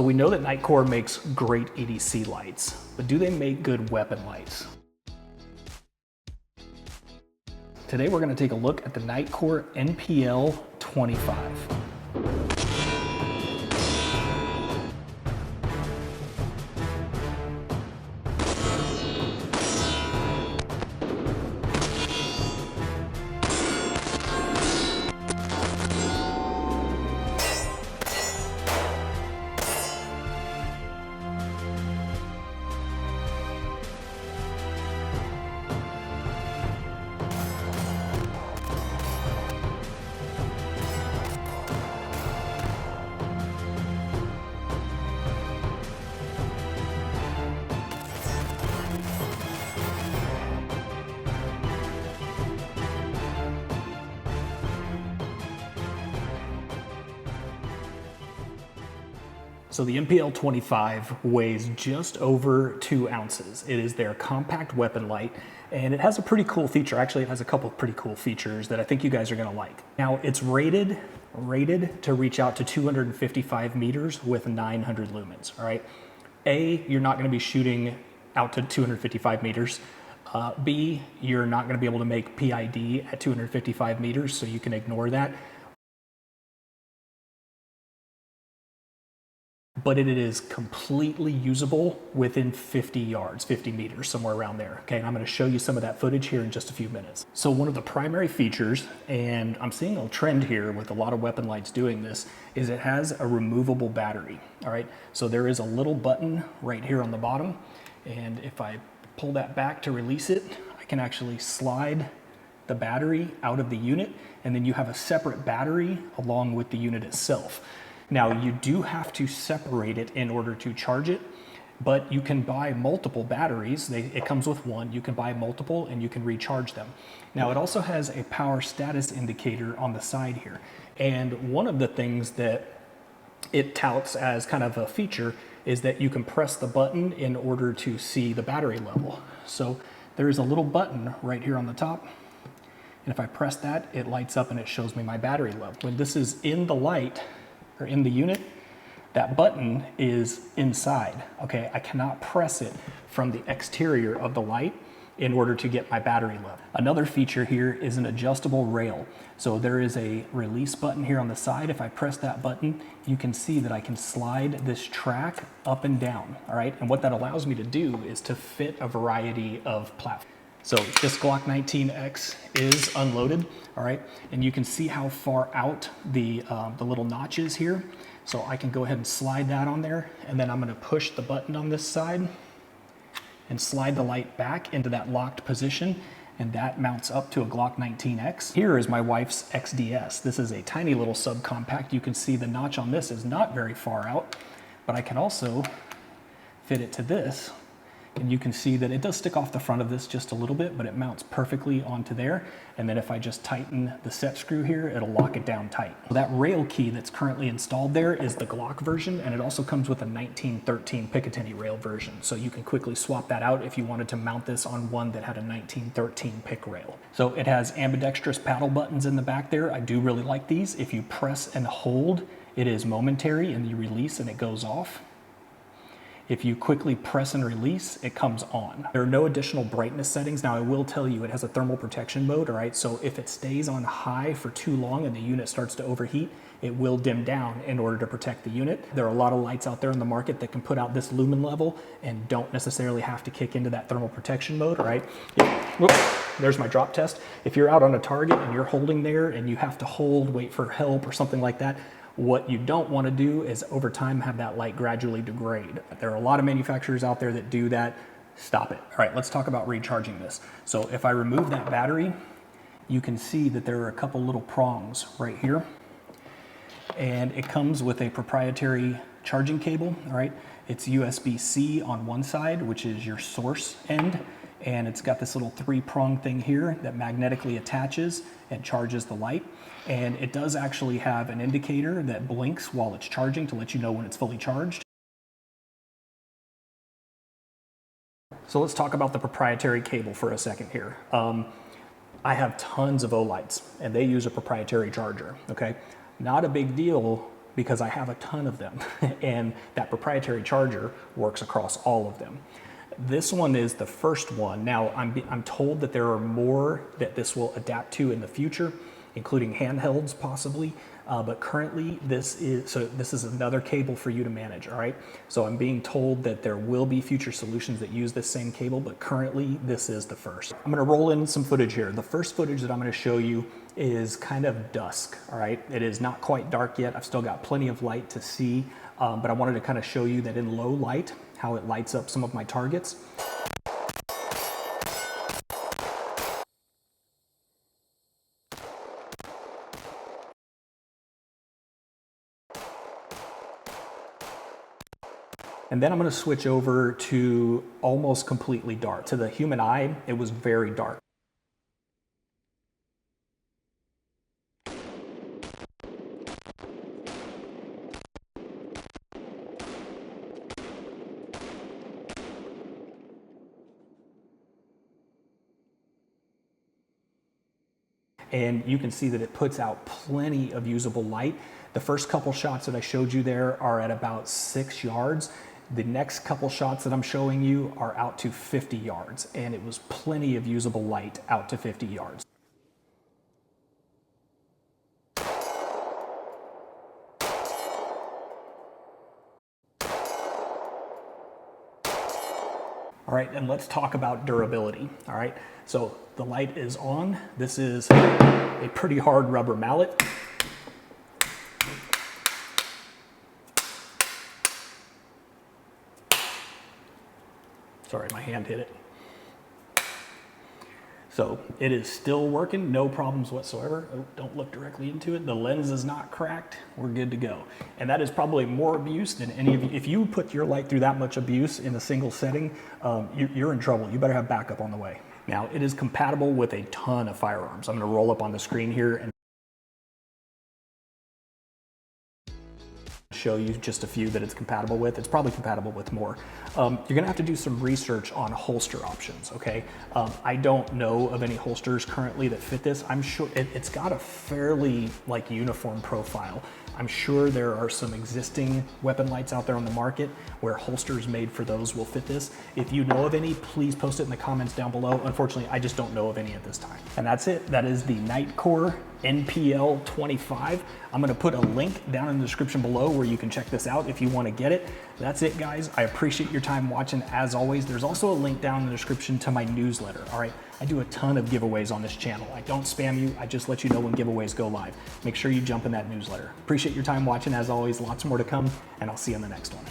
We know that Nitecore makes great EDC lights, but do they make good weapon lights? Today we're going to take a look at the Nitecore NPL25. So the NPL25 weighs just over 2 ounces. It is their compact weapon light, and it has a pretty cool feature. Actually, it has a couple of pretty cool features that I think you guys are gonna like. Now, it's rated to reach out to 255 meters with 900 lumens, all right? A, you're not gonna be shooting out to 255 meters. B, you're not gonna be able to make PID at 255 meters, so you can ignore that. But it is completely usable within 50 yards, 50 meters, somewhere around there. Okay, and I'm gonna show you some of that footage here in just a few minutes. So one of the primary features, and I'm seeing a trend here with a lot of weapon lights doing this, is it has a removable battery, all right? So there is a little button right here on the bottom, and if I pull that back to release it, I can actually slide the battery out of the unit, and then you have a separate battery along with the unit itself. Now, you do have to separate it in order to charge it, but you can buy multiple batteries. It comes with one. You can buy multiple and you can recharge them. Now, it also has a power status indicator on the side here. And one of the things that it touts as kind of a feature is that you can press the button in order to see the battery level. So there is a little button right here on the top. And if I press that, it lights up and it shows me my battery level. When this is in the light, or in the unit, that button is inside, okay? I cannot press it from the exterior of the light in order to get my battery level. Another feature here is an adjustable rail. So there is a release button here on the side. If I press that button, you can see that I can slide this track up and down, all right? And what that allows me to do is to fit a variety of platforms. So this Glock 19X is unloaded, all right? And you can see how far out the little notch is here. So I can go ahead and slide that on there, and then I'm gonna push the button on this side and slide the light back into that locked position, and that mounts up to a Glock 19X. Here is my wife's XDS. This is a tiny little subcompact. You can see the notch on this is not very far out, but I can also fit it to this. And you can see that it does stick off the front of this just a little bit, but it mounts perfectly onto there. And then if I just tighten the set screw here, it'll lock it down tight. So that rail key that's currently installed there is the Glock version, and it also comes with a 1913 Picatinny rail version. So you can quickly swap that out if you wanted to mount this on one that had a 1913 pick rail. So it has ambidextrous paddle buttons in the back there. I do really like these. If you press and hold, it is momentary, and you release and it goes off. If you quickly press and release, it comes on. There are no additional brightness settings. Now, I will tell you, it has a thermal protection mode, all right? So if it stays on high for too long and the unit starts to overheat, it will dim down in order to protect the unit. There are a lot of lights out there in the market that can put out this lumen level and don't necessarily have to kick into that thermal protection mode, all right? Whoops, there's my drop test. If you're out on a target and you're holding there and you have to hold, wait for help or something like that, what you don't want to do is over time have that light gradually degrade. There are a lot of manufacturers out there that do that. Stop it. All right, let's talk about recharging this. So if I remove that battery, you can see that there are a couple little prongs right here. And it comes with a proprietary charging cable, all right? It's USB-C on one side, which is your source end. And it's got this little 3-prong thing here that magnetically attaches and charges the light. And it does actually have an indicator that blinks while it's charging to let you know when it's fully charged. So let's talk about the proprietary cable for a second here. I have tons of Olights and they use a proprietary charger, okay? Not a big deal because I have a ton of them and that proprietary charger works across all of them. This one is the first one. Now I'm told that there are more that this will adapt to in the future, including handhelds possibly, but currently this is another cable for you to manage, all right? So I'm being told that there will be future solutions that use this same cable, but currently this is the first. I'm gonna roll in some footage here. The first footage that I'm gonna show you is kind of dusk, all right? It is not quite dark yet. I've still got plenty of light to see, but I wanted to kind of show you that in low light, how it lights up some of my targets. And then I'm gonna switch over to almost completely dark. To the human eye, it was very dark. And you can see that it puts out plenty of usable light. The first couple shots that I showed you there are at about 6 yards. The next couple shots that I'm showing you are out to 50 yards, and it was plenty of usable light out to 50 yards. All right, and let's talk about durability, all right? So the light is on. This is a pretty hard rubber mallet. Sorry, my hand hit it. So it is still working, no problems whatsoever. Oh, don't look directly into it. The lens is not cracked. We're good to go. And that is probably more abuse than any of you. If you put your light through that much abuse in a single setting, you're in trouble. You better have backup on the way. Now, it is compatible with a ton of firearms. I'm gonna roll up on the screen here and show you just a few that it's compatible with. It's probably compatible with more. You're gonna have to do some research on holster options, okay? I don't know of any holsters currently that fit this. I'm sure it's got a fairly like uniform profile. I'm sure there are some existing weapon lights out there on the market where holsters made for those will fit this. If you know of any, please post it in the comments down below. Unfortunately, I just don't know of any at this time. And that's it. That is the Nitecore NPL25. I'm gonna put a link down in the description below where you can check this out if you wanna get it. That's it, guys. I appreciate your time watching as always. There's also a link down in the description to my newsletter, all right? I do a ton of giveaways on this channel. I don't spam you, I just let you know when giveaways go live. Make sure you jump in that newsletter. Appreciate your time watching as always, lots more to come, and I'll see you in the next one.